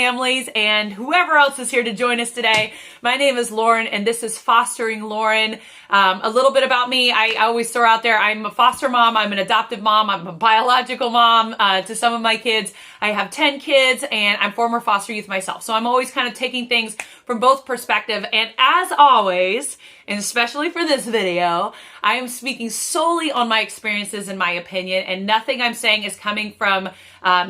families and whoever else is here to join us today. My name is Lauren and this is Fostering Lauren. A little bit about me, I always throw out there, I'm a foster mom, I'm an adoptive mom, I'm a biological mom to some of my kids. I have 10 kids and I'm former foster youth myself. So I'm always kind of taking things from both perspective. And as always, and especially for this video, I am speaking solely on my experiences and my opinion, and nothing I'm saying is coming from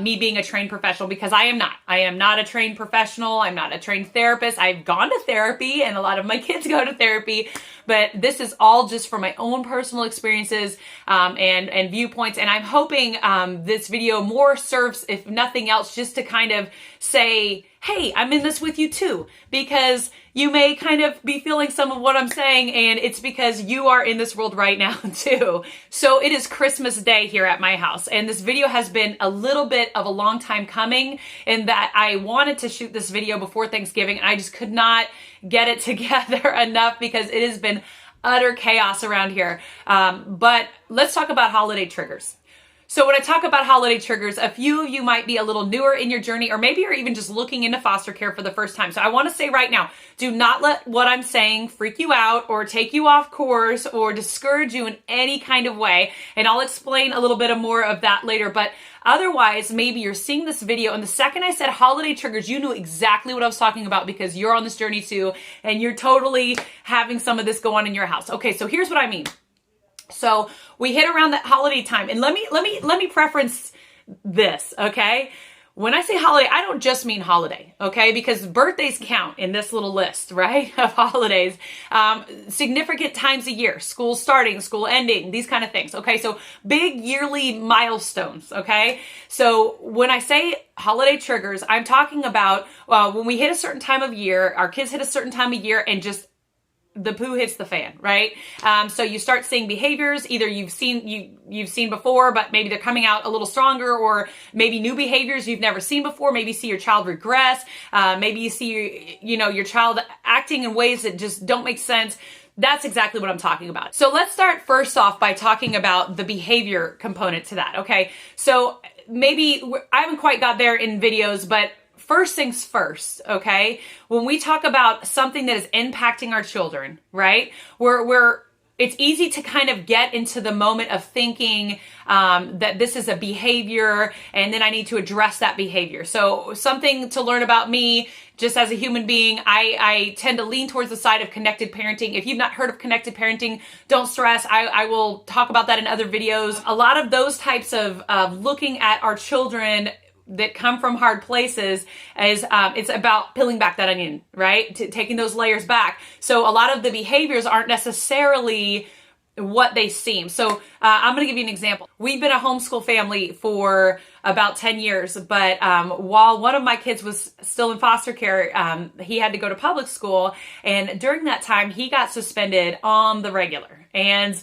me being a trained professional, because I am not. I am not a trained professional. I'm not a trained therapist. I've gone to therapy and a lot of my kids go to therapy, but this is all just from my own personal experiences and viewpoints. And I'm hoping this video more serves, if nothing else, just to kind of say, hey, I'm in this with you too, because you may kind of be feeling some of what I'm saying, and it's because you are in this world right now too. So it is Christmas Day here at my house, and this video has been a little bit of a long time coming in that I wanted to shoot this video before Thanksgiving, and I just could not get it together enough because it has been utter chaos around here. But let's talk about holiday triggers. So when I talk about holiday triggers, a few of you might be a little newer in your journey, or maybe you're even just looking into foster care for the first time. So I want to say right now, do not let what I'm saying freak you out or take you off course or discourage you in any kind of way. And I'll explain a little bit more of that later. But otherwise, maybe you're seeing this video and the second I said holiday triggers, you knew exactly what I was talking about because you're on this journey too, and you're totally having some of this go on in your house. Okay, so here's what I mean. So we hit around that holiday time, and let me preference this, okay? When I say holiday, I don't just mean holiday, okay? Because birthdays count in this little list, right, of holidays. Significant times a year, school starting, school ending, these kind of things, okay? So big yearly milestones, okay? So when I say holiday triggers, I'm talking about when we hit a certain time of year, our kids hit a certain time of year, and just the poo hits the fan, right? So you start seeing behaviors either you've seen before, but maybe they're coming out a little stronger, or maybe new behaviors you've never seen before. Maybe you see your child regress. Maybe you see, your child acting in ways that just don't make sense. That's exactly what I'm talking about. So let's start first off by talking about the behavior component to that, okay? So maybe I haven't quite got there in videos, but first things first, okay? When we talk about something that is impacting our children, right? It's easy to kind of get into the moment of thinking that this is a behavior and then I need to address that behavior. So something to learn about me, just as a human being, I tend to lean towards the side of connected parenting. If you've not heard of connected parenting, don't stress. I will talk about that in other videos. A lot of those types of looking at our children that come from hard places is it's about peeling back that onion, right? Taking those layers back. So a lot of the behaviors aren't necessarily what they seem. So I'm going to give you an example. We've been a homeschool family for about 10 years, but while one of my kids was still in foster care, he had to go to public school, and during that time he got suspended on the regular. And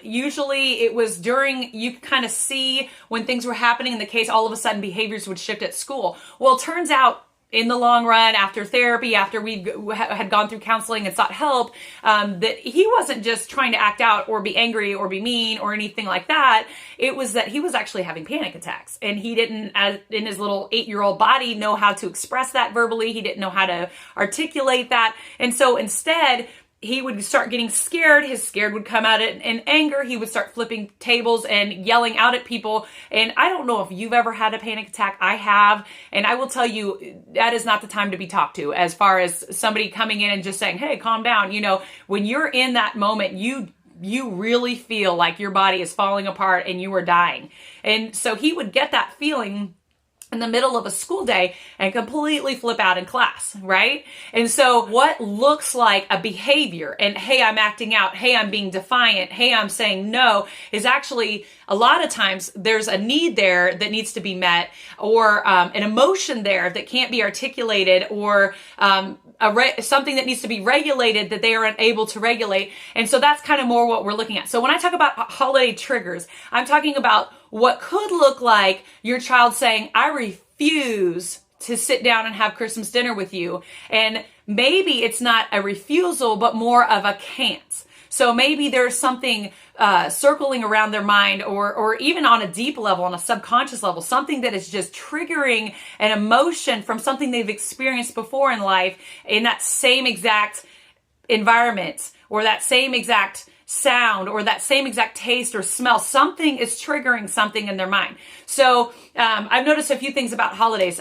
usually it was during, you could kind of see when things were happening in the case, all of a sudden behaviors would shift at school. Well, it turns out in the long run, after therapy, after we had gone through counseling and sought help, that he wasn't just trying to act out or be angry or be mean or anything like that. It was that he was actually having panic attacks, and he didn't, in his little 8-year-old body, know how to express that verbally. He didn't know how to articulate that. And so instead, he would start getting scared. His scared would come out in anger. He would start flipping tables and yelling out at people. And I don't know if you've ever had a panic attack. I have. And I will tell you, that is not the time to be talked to as far as somebody coming in and just saying, hey, calm down. When you're in that moment, you really feel like your body is falling apart and you are dying. And so he would get that feeling in the middle of a school day and completely flip out in class, right? And so what looks like a behavior, and hey, I'm acting out, hey, I'm being defiant, hey, I'm saying no, is actually a lot of times there's a need there that needs to be met, or an emotion there that can't be articulated, or something that needs to be regulated that they are unable to regulate. And so that's kind of more what we're looking at. So when I talk about holiday triggers, I'm talking about what could look like your child saying, I refuse to sit down and have Christmas dinner with you. And maybe it's not a refusal, but more of a can't. So maybe there's something circling around their mind, or even on a deep level, on a subconscious level, something that is just triggering an emotion from something they've experienced before in life in that same exact environment, or that same exact sound, or that same exact taste or smell. Something is triggering something in their mind. So I've noticed a few things about holidays.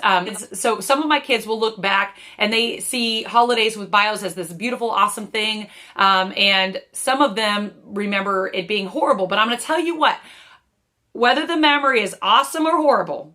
So some of my kids will look back and they see holidays with bios as this beautiful, awesome thing. And some of them remember it being horrible. But I'm going to tell you what, whether the memory is awesome or horrible,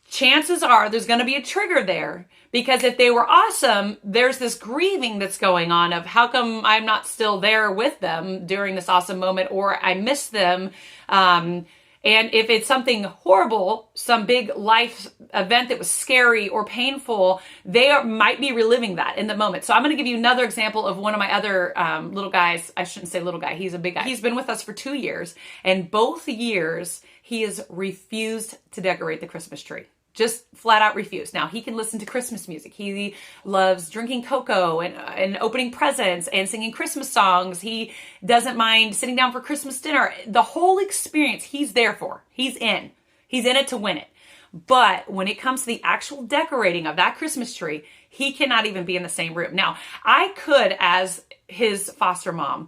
chances are there's going to be a trigger there, because if they were awesome, there's this grieving that's going on of how come I'm not still there with them during this awesome moment, or I miss them. And if it's something horrible, some big life event that was scary or painful, might be reliving that in the moment. So I'm going to give you another example of one of my other little guys. I shouldn't say little guy. He's a big guy. He's been with us for 2 years, and both years he has refused to decorate the Christmas tree. Just flat out refused. Now, he can listen to Christmas music. He loves drinking cocoa and opening presents and singing Christmas songs. He doesn't mind sitting down for Christmas dinner. The whole experience he's there for. He's in. He's in it to win it. But when it comes to the actual decorating of that Christmas tree, he cannot even be in the same room. Now, I could, as his foster mom,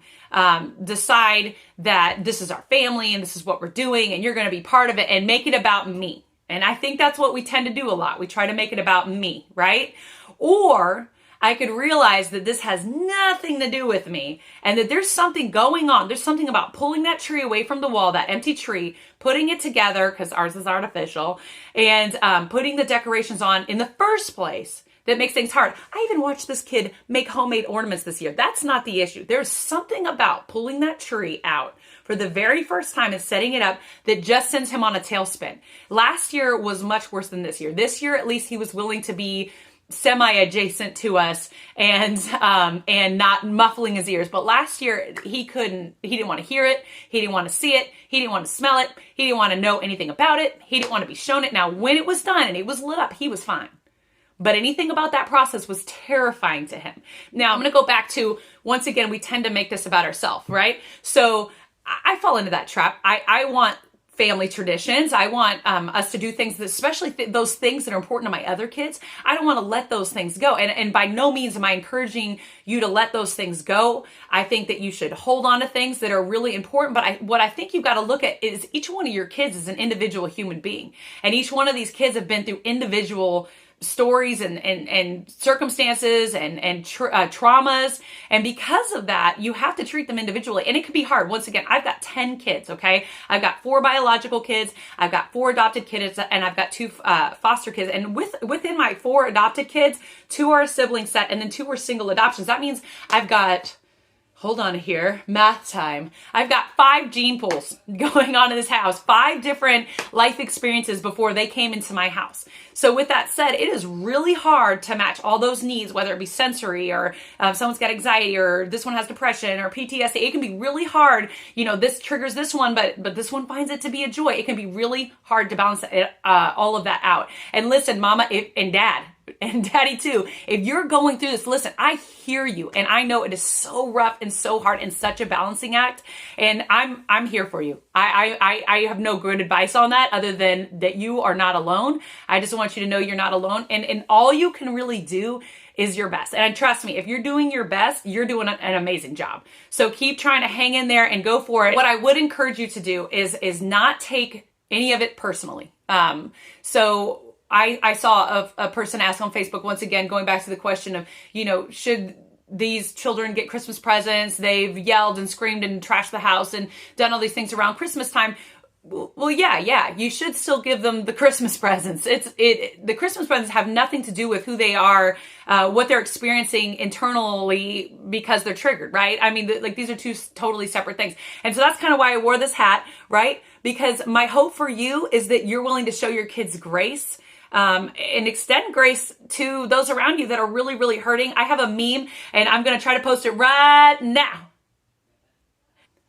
decide that this is our family and this is what we're doing and you're going to be part of it, and make it about me. And I think that's what we tend to do a lot. We try to make it about me, right? Or I could realize that this has nothing to do with me, and that there's something going on. There's something about pulling that tree away from the wall, that empty tree, putting it together, because ours is artificial, and putting the decorations on in the first place that makes things hard. I even watched this kid make homemade ornaments this year. That's not the issue. There's something about pulling that tree out for the very first time and setting it up that just sends him on a tailspin. Last year was much worse than this year. This year, at least, he was willing to be semi-adjacent to us and not muffling his ears. But last year, he didn't want to hear it. He didn't want to see it. He didn't want to smell it. He didn't want to know anything about it. He didn't want to be shown it. Now, when it was done and it was lit up, he was fine. But anything about that process was terrifying to him. Now, I'm going to go back to, once again, we tend to make this about ourselves, right? So I fall into that trap. I want family traditions. I want us to do things, that, especially those things that are important to my other kids. I don't want to let those things go. And by no means am I encouraging you to let those things go. I think that you should hold on to things that are really important. But what I think you've got to look at is each one of your kids is an individual human being. And each one of these kids have been through individual stories and circumstances and traumas. And because of that, you have to treat them individually. And it can be hard. Once again, I've got 10 kids, okay? I've got 4 biological kids, I've got 4 adopted kids, and I've got 2 foster kids. And within my 4 adopted kids, 2 are a sibling set, and then 2 are single adoptions. That means I've got, hold on here, math time. I've got 5 gene pools going on in this house, 5 different life experiences before they came into my house. So with that said, it is really hard to match all those needs, whether it be sensory or someone's got anxiety, or this one has depression or PTSD. It can be really hard. You know, this triggers this one, but this one finds it to be a joy. It can be really hard to balance all of that out. And listen, mama and dad, and daddy too, if you're going through this, listen, I hear you, and I know it is so rough and so hard and such a balancing act, and I'm here for you. I have no good advice on that other than that you are not alone. I just want you to know you're not alone, and all you can really do is your best. And trust me, if you're doing your best, you're doing an amazing job. So keep trying to hang in there and go for it. What I would encourage you to do is not take any of it personally. So I saw a person ask on Facebook, once again, going back to the question of, you know, should these children get Christmas presents? They've yelled and screamed and trashed the house and done all these things around Christmas time. Well, yeah, you should still give them the Christmas presents. The Christmas presents have nothing to do with who they are, what they're experiencing internally because they're triggered, right? I mean, these are 2 totally separate things. And so that's kind of why I wore this hat, right? Because my hope for you is that you're willing to show your kids grace, and extend grace to those around you that are really, really hurting. I have a meme, and I'm going to try to post it right now.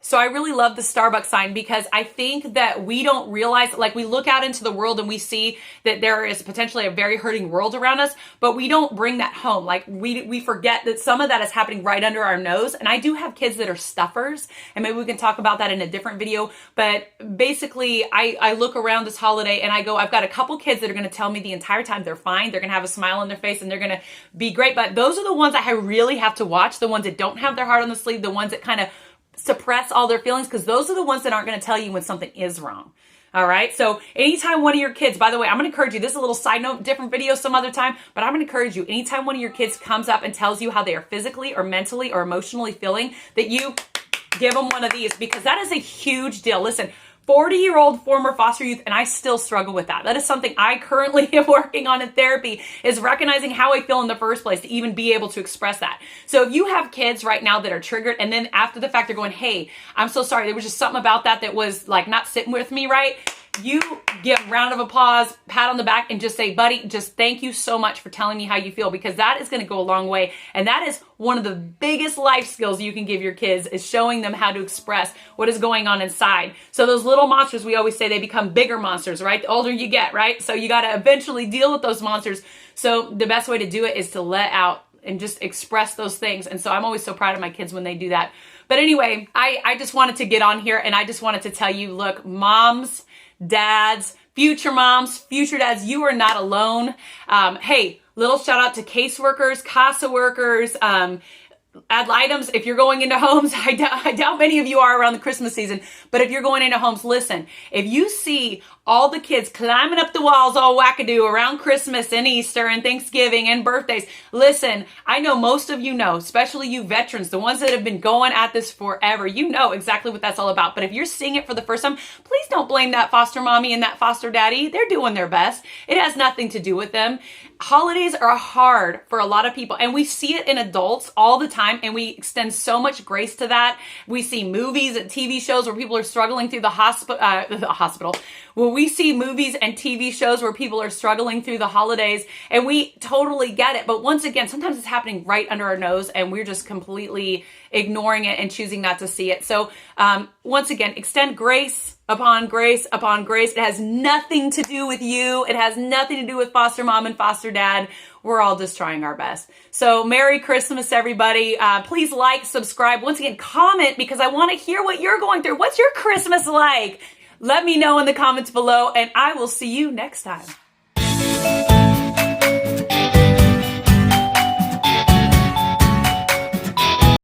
So I really love the Starbucks sign because I think that we don't realize, like we look out into the world and we see that there is potentially a very hurting world around us, but we don't bring that home. Like we forget that some of that is happening right under our nose. And I do have kids that are stuffers, and maybe we can talk about that in a different video. But basically I look around this holiday and I go, I've got a couple kids that are going to tell me the entire time they're fine. They're going to have a smile on their face and they're going to be great. But those are the ones I really have to watch, the ones that don't have their heart on the sleeve, the ones that kind of suppress all their feelings, because those are the ones that aren't going to tell you when something is wrong. All right. So anytime one of your kids, by the way, I'm going to encourage you, this is a little side note, different video some other time, but I'm going to encourage you, anytime one of your kids comes up and tells you how they are physically or mentally or emotionally feeling, that you give them one of these, because that is a huge deal. Listen, 40-year-old former foster youth, and I still struggle with that. That is something I currently am working on in therapy, is recognizing how I feel in the first place to even be able to express that. So if you have kids right now that are triggered, and then after the fact they're going, hey, I'm so sorry, there was just something about that was like not sitting with me right, you give a round of applause, pat on the back, and just say, buddy, just thank you so much for telling me how you feel, because that is going to go a long way. And that is one of the biggest life skills you can give your kids, is showing them how to express what is going on inside. So those little monsters, we always say they become bigger monsters, right? The older you get, right? So you got to eventually deal with those monsters. So the best way to do it is to let out and just express those things. And so I'm always so proud of my kids when they do that. But anyway, I just wanted to get on here and I just wanted to tell you, look, moms, dads, future moms, future dads, you are not alone. Hey, little shout out to caseworkers, CASA workers, ad items. If you're going into homes, I doubt many of you are around the Christmas season, but if you're going into homes, listen, if you see all the kids climbing up the walls all wackadoo around Christmas and Easter and Thanksgiving and birthdays, listen, I know most of you know, especially you veterans, the ones that have been going at this forever, you know exactly what that's all about. But if you're seeing it for the first time, please don't blame that foster mommy and that foster daddy. They're doing their best. It has nothing to do with them. Holidays are hard for a lot of people, and we see it in adults all the time, and we extend so much grace to that. We see movies and TV shows where people are struggling through the hospital. Well, we see movies and TV shows where people are struggling through the holidays, and we totally get it. But once again, sometimes it's happening right under our nose, and we're just completely ignoring it and choosing not to see it. So once again, extend grace upon grace upon grace. It has nothing to do with you. It has nothing to do with foster mom and foster dad. We're all just trying our best. So Merry Christmas, everybody. Please like, subscribe. Once again, comment, because I want to hear what you're going through. What's your Christmas like? Let me know in the comments below, and I will see you next time.